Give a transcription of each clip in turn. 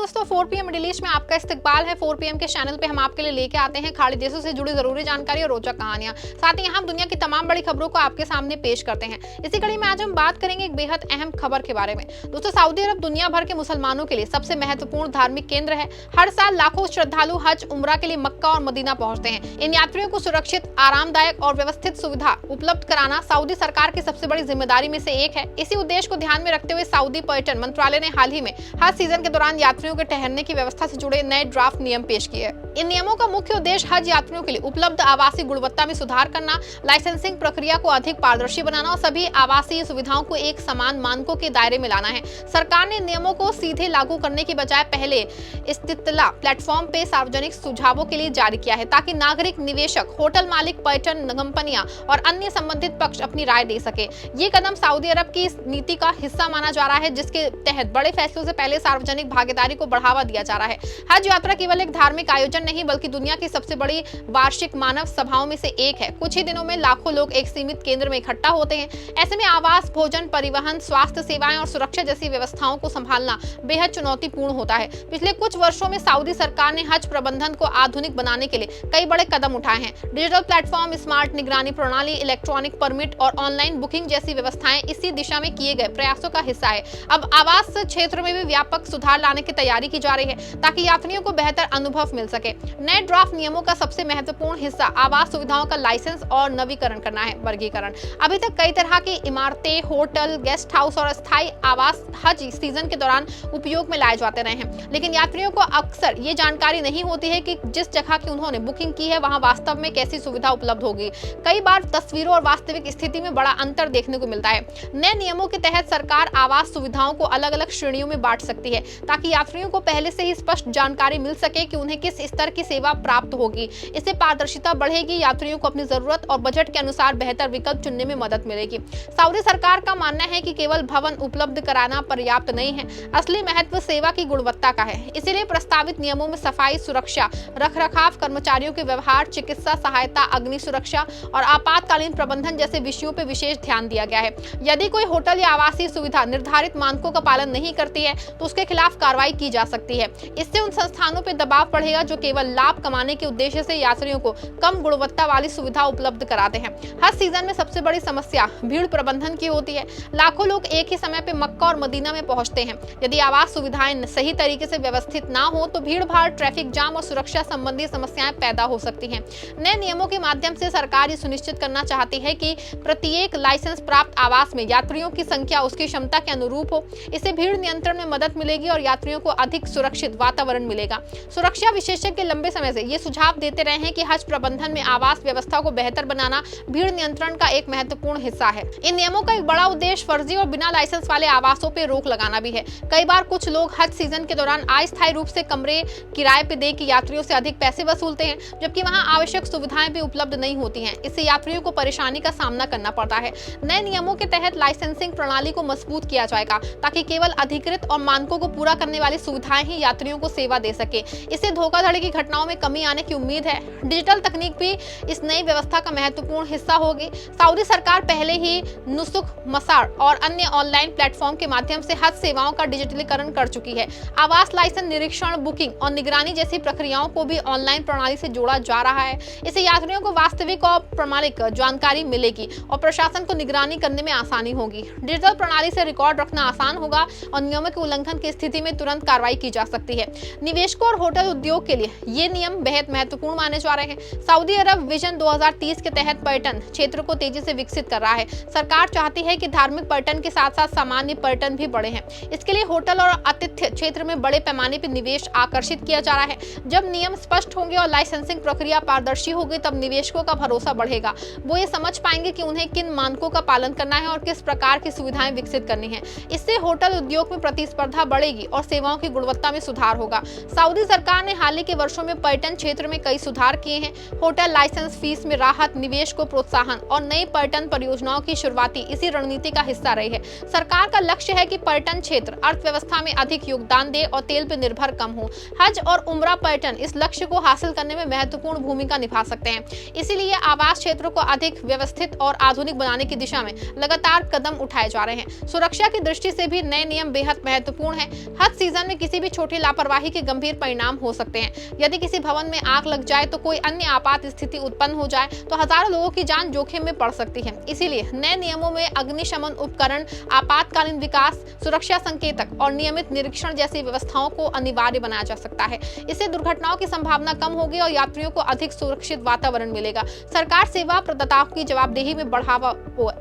दोस्तों, 4 PM middle east में आपका इस्तकबाल है। 4 PM के चैनल पे हम आपके लिए लेके आते हैं खाड़ी देशों से जुड़ी जरूरी जानकारी और रोचक कहानियां। साथ ही यहाँ हम दुनिया की तमाम बड़ी खबरों को आपके सामने पेश करते हैं। इसी कड़ी में आज हम बात करेंगे एक बेहद अहम खबर के बारे में। दोस्तों, सऊदी अरब दुनिया भर के मुसलमानों के लिए सबसे महत्वपूर्ण धार्मिक केंद्र है। हर साल लाखों श्रद्धालु हज उम्रा के लिए मक्का और मदीना पहुंचते हैं। इन यात्रियों को सुरक्षित, आरामदायक और व्यवस्थित सुविधा उपलब्ध कराना सऊदी सरकार की सबसे बड़ी जिम्मेदारी में से एक है। इसी उद्देश्य को ध्यान में रखते हुए सऊदी पर्यटन मंत्रालय ने हाल ही में हज सीजन के दौरान यात्रियों के ठहरने की व्यवस्था से जुड़े नए ड्राफ्ट नियम पेश किए। इन नियमों का मुख्य उद्देश्य हज यात्रियों के लिए उपलब्ध आवासीय गुणवत्ता में सुधार करना, लाइसेंसिंग प्रक्रिया को अधिक पारदर्शी बनाना और सभी आवासीय सुविधाओं को एक समान मानकों के दायरे में लाना है। सरकार ने नियमों को सीधे लागू करने की बजाय पहले इस्तितला प्लेटफॉर्म पे सार्वजनिक सुझावों के लिए जारी किया है, ताकि नागरिक, निवेशक, होटल मालिक, पर्यटन कंपनियां और अन्य संबंधित पक्ष अपनी राय दे सके। ये कदम सऊदी अरब की नीति का हिस्सा माना जा रहा है, जिसके तहत बड़े फैसलों से पहले सार्वजनिक भागीदारी को बढ़ावा दिया जा रहा है। हज यात्रा केवल एक धार्मिक आयोजन नहीं, बल्कि दुनिया की सबसे बड़ी वार्षिक मानव सभाओं में से एक है। कुछ ही दिनों में लाखों लोग एक सीमित केंद्र में इकट्ठा होते हैं। ऐसे में आवास, भोजन, परिवहन, स्वास्थ्य सेवाएं और सुरक्षा जैसी व्यवस्थाओं को संभालना बेहद चुनौतीपूर्ण होता है। पिछले कुछ वर्षों में सऊदी सरकार ने हज प्रबंधन को आधुनिक बनाने के लिए कई बड़े कदम उठाए हैं। डिजिटल प्लेटफॉर्म, स्मार्ट निगरानी प्रणाली, इलेक्ट्रॉनिक परमिट और ऑनलाइन बुकिंग जैसी व्यवस्थाएं इसी दिशा में किए गए प्रयासों का हिस्सा है। अब आवास क्षेत्र में भी व्यापक सुधार लाने की तैयारी की जा रही है, ताकि यात्रियों को बेहतर अनुभव मिल सके। नए ड्राफ्ट नियमों का सबसे महत्वपूर्ण हिस्सा आवास सुविधाओं का लाइसेंस और नवीकरण करना है। वर्गीकरण। अभी तक कई तरह की इमारतें, होटल, गेस्ट हाउस और अस्थायी आवास हज सीजन के दौरान उपयोग में लाए जाते रहे हैं, लेकिन यात्रियों को अक्सर ये जानकारी नहीं होती है कि जिस जगह की उन्होंने बुकिंग की है वहां वास्तव में कैसी सुविधा उपलब्ध होगी। कई बार तस्वीरों और वास्तविक स्थिति में बड़ा अंतर देखने को मिलता है। नए नियमों के तहत सरकार आवास सुविधाओं को अलग अलग श्रेणियों में बांट सकती है, ताकि यात्रियों को पहले से ही स्पष्ट जानकारी मिल सके कि उन्हें किस स्तर की सेवा प्राप्त होगी। इससे पारदर्शिता बढ़ेगी, यात्रियों को अपनी जरूरत और बजट के अनुसार बेहतर विकल्प चुनने में मदद मिलेगी। सऊदी सरकार का मानना है कि केवल भवन उपलब्ध कराना पर्याप्त नहीं है, असली महत्व सेवा की गुणवत्ता का है। इसीलिए प्रस्तावित नियमों में सफाई, सुरक्षा, रखरखाव, कर्मचारियों के व्यवहार, चिकित्सा सहायता, अग्नि सुरक्षा और आपातकालीन प्रबंधन जैसे विषयों पर विशेष ध्यान दिया गया है। यदि कोई होटल या आवासीय सुविधा निर्धारित मानकों का पालन नहीं करती है, तो उसके खिलाफ कार्रवाई की जा सकती है। इससे उन संस्थानों पर दबाव बढ़ेगा जो केवल लाभ कमाने के उद्देश्य से यात्रियों को कम गुणवत्ता वाली सुविधा उपलब्ध कराते हैं। हज सीजन में सबसे बड़ी समस्या भीड़ प्रबंधन की होती है। लाखों लोग एक ही समय पे मक्का और मदीना में पहुंचते हैं। यदि आवास सुविधाएं सही तरीके से व्यवस्थित ना हो तो भीड़ भाड़, ट्रैफिक जाम और सुरक्षा संबंधी समस्याएं पैदा हो सकती हैं। नए नियमों के माध्यम से सरकार ये सुनिश्चित करना चाहती है कि प्रत्येक लाइसेंस प्राप्त आवास में यात्रियों की संख्या उसकी क्षमता के अनुरूप हो। इससे भीड़ नियंत्रण में मदद मिलेगी और यात्रियों को अधिक सुरक्षित वातावरण मिलेगा। सुरक्षा विशेषज्ञ लंबे समय से ये सुझाव देते रहे हैं कि हज प्रबंधन में आवास व्यवस्था को बेहतर बनाना भीड़ नियंत्रण का एक महत्वपूर्ण हिस्सा है। इन नियमों का एक बड़ा उद्देश्य फर्जी और बिना लाइसेंस वाले आवासों पर रोक लगाना भी है। कई बार कुछ लोग हज सीजन के दौरान अस्थायी रूप से कमरे किराए पे देकर यात्रियों से अधिक पैसे वसूलते हैं, जबकि वहां आवश्यक सुविधाएं भी उपलब्ध नहीं होती हैं। इससे यात्रियों को परेशानी का सामना करना पड़ता है। नए नियमों के तहत लाइसेंसिंग प्रणाली को मजबूत किया जाएगा, ताकि केवल अधिकृत और मानकों को पूरा करने वाली सुविधाएं ही यात्रियों को सेवा दे सके। इससे धोखाधड़ी की घटनाओं में कमी आने की उम्मीद है। डिजिटल तकनीक भी इस नई व्यवस्था का महत्वपूर्ण हिस्सा होगी। सऊदी सरकार पहले ही नुसुक, मसार और अन्य ऑनलाइन प्लेटफॉर्म के माध्यम से हज सेवाओं का डिजिटलीकरण कर चुकी है। आवास लाइसेंस, निरीक्षण, बुकिंग और निगरानी जैसी प्रक्रियाओं को भी ऑनलाइन प्रणाली से जोड़ा जा रहा है। इससे यात्रियों को वास्तविक और प्रामाणिक जानकारी मिलेगी और प्रशासन को निगरानी करने में आसानी होगी। डिजिटल प्रणाली से रिकॉर्ड रखना आसान होगा और नियमों के उल्लंघन की स्थिति में तुरंत कार्रवाई की जा सकती है। निवेशकों और होटल उद्योग के लिए ये नियम बेहद महत्वपूर्ण माने जा रहे हैं। सऊदी अरब विजन 2030 के तहत पर्यटन क्षेत्र को तेजी से विकसित कर रहा है। सरकार चाहती है कि धार्मिक पर्यटन के साथ साथ सामान्य पर्यटन भी बढ़े हैं। इसके लिए होटल और आतिथ्य क्षेत्र में बड़े पैमाने पर निवेश आकर्षित किया जा रहा है। जब नियम स्पष्ट होंगे और लाइसेंसिंग प्रक्रिया पारदर्शी होगी, तब निवेशकों का भरोसा बढ़ेगा। वो ये समझ पाएंगे कि उन्हें किन मानकों का पालन करना है और किस प्रकार की सुविधाएं विकसित करनी है। इससे होटल उद्योग में प्रतिस्पर्धा बढ़ेगी और सेवाओं की गुणवत्ता में सुधार होगा। सऊदी सरकार ने हाल ही के वर्षों में पर्यटन क्षेत्र में कई सुधार किए हैं। होटल लाइसेंस फीस में राहत, निवेश को प्रोत्साहन और नई पर्यटन परियोजनाओं की शुरुआती इसी रणनीति का हिस्सा रही है। सरकार का लक्ष्य है कि पर्यटन क्षेत्र अर्थव्यवस्था में अधिक योगदान दे और तेल पर निर्भर कम हो। हज और उम्रा पर्यटन इस लक्ष्य को हासिल करने में महत्वपूर्ण भूमिका निभा सकते हैं। इसीलिए आवास क्षेत्रों को अधिक व्यवस्थित और आधुनिक बनाने की दिशा में लगातार कदम उठाए जा रहे हैं। सुरक्षा की दृष्टि से भी नए नियम बेहद महत्वपूर्ण है। हज सीजन में किसी भी छोटी लापरवाही के गंभीर परिणाम हो सकते हैं। यदि किसी भवन में आग लग जाए तो कोई अन्य आपात स्थिति उत्पन्न हो जाए तो हजारों लोगों की जान जोखिम में पड़ सकती है। इसीलिए नए नियमों में अग्निशमन उपकरण, आपातकालीन विकास, सुरक्षा संकेतक और नियमित निरीक्षण जैसी व्यवस्थाओं को अनिवार्य बनाया जा सकता है। इससे दुर्घटनाओं की संभावना कम होगी और यात्रियों को अधिक सुरक्षित वातावरण मिलेगा। सरकार सेवा प्रदाताओं की जवाबदेही में बढ़ावा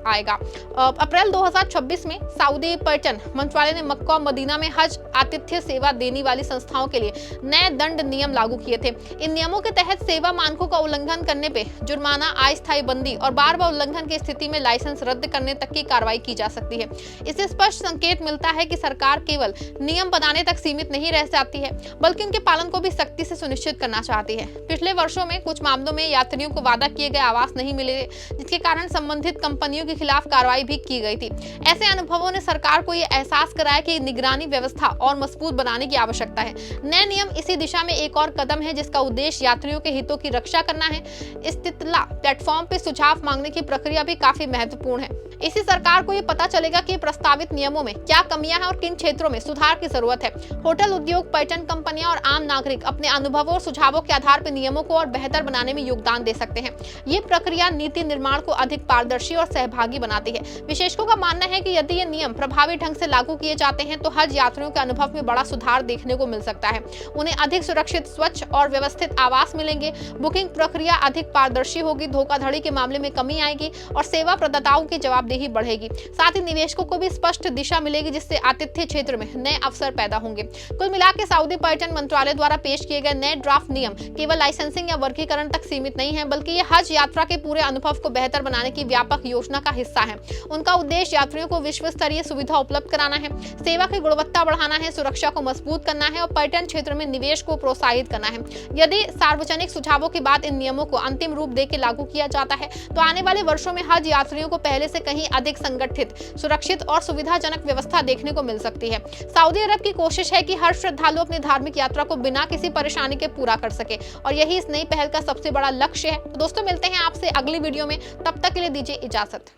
आएगा। अप्रैल 2026 में सऊदी पर्यटन मंत्रालय ने मक्का और मदीना में हज आतिथ्य सेवा देने वाली संस्थाओं के लिए नए दंड नियम लागू किए थे। इन नियमों के तहत सेवा मानकों का उल्लंघन करने पे जुर्माना, अस्थायी बंदी और बार-बार उल्लंघन की स्थिति में लाइसेंस रद्द करने तक की कार्रवाई की जा सकती है। इससे स्पष्ट संकेत मिलता है कि सरकार केवल नियम बनाने तक सीमित नहीं रह जाती है, बल्कि उनके पालन को भी सख्ती से सुनिश्चित करना चाहती है। पिछले वर्षों में कुछ मामलों में यात्रियों को वादा किए गए आवास नहीं मिले, जिसके कारण संबंधित कंपनियों के खिलाफ कार्रवाई भी की गई थी। ऐसे अनुभवों ने सरकार को यह एहसास कराया कि निगरानी व्यवस्था और मजबूत बनाने की आवश्यकता है। नए नियम इसी दिशा में एक और कदम है, जिसका उद्देश्य यात्रियों के हितों की रक्षा करना है। इस्तितला प्लेटफॉर्म पे सुझाव मांगने की प्रक्रिया भी काफी महत्वपूर्ण है। इससे सरकार को ये पता चलेगा कि प्रस्तावित नियमों में क्या कमियां हैं और किन क्षेत्रों में सुधार की जरूरत है। होटल उद्योग, पर्यटन कंपनियां और आम नागरिक अपने अनुभवों और सुझावों के आधार पर नियमों को और बेहतर बनाने में योगदान दे सकते हैं। ये प्रक्रिया नीति निर्माण को अधिक पारदर्शी और सहभागी बनाती है। विशेषज्ञों का मानना है कि यदि ये नियम प्रभावी ढंग से लागू किए जाते हैं तो हज यात्रियों के अनुभव में बड़ा सुधार देखने को मिल सकता है। उन्हें अधिक सुरक्षित, स्वच्छ और व्यवस्थित आवास मिलेंगे। बुकिंग प्रक्रिया अधिक पारदर्शी होगी, धोखाधड़ी के मामले में कमी आएगी और सेवा प्रदाताओं की जवाबदेही बढ़ेगी। साथ ही निवेशकों को भी स्पष्ट दिशा मिलेगी, जिससे आतिथ्य क्षेत्र में नए अवसर पैदा होंगे। कुल मिलाकर सऊदी पर्यटन मंत्रालय द्वारा पेश किए गए नए ड्राफ्ट नियम केवल लाइसेंसिंग या वर्गीकरण तक सीमित नहीं है, बल्कि ये हज यात्रा के पूरे अनुभव को बेहतर बनाने की व्यापक योजना का हिस्सा है। उनका उद्देश्य यात्रियों को विश्व स्तरीय सुविधा उपलब्ध कराना है, सेवा की गुणवत्ता बढ़ाना है, सुरक्षा को मजबूत करना है और पर्यटन क्षेत्र में निवेश को प्रोत्साहित करना है। यदि सार्वजनिक सुझावों के बाद इन नियमों को अंतिम रूप देकर लागू किया जाता है तो आने वाले वर्षों में हज यात्रियों को पहले से कहीं अधिक संगठित, सुरक्षित और सुविधाजनक व्यवस्था देखने को मिल सकती है। सऊदी अरब की कोशिश है कि हर श्रद्धालु अपनी धार्मिक यात्रा को बिना किसी परेशानी के पूरा कर सके और यही इस नई पहल का सबसे बड़ा लक्ष्य है। तो दोस्तों, मिलते हैं आपसे अगली वीडियो में, तब तक के लिए दीजिए इजाजत।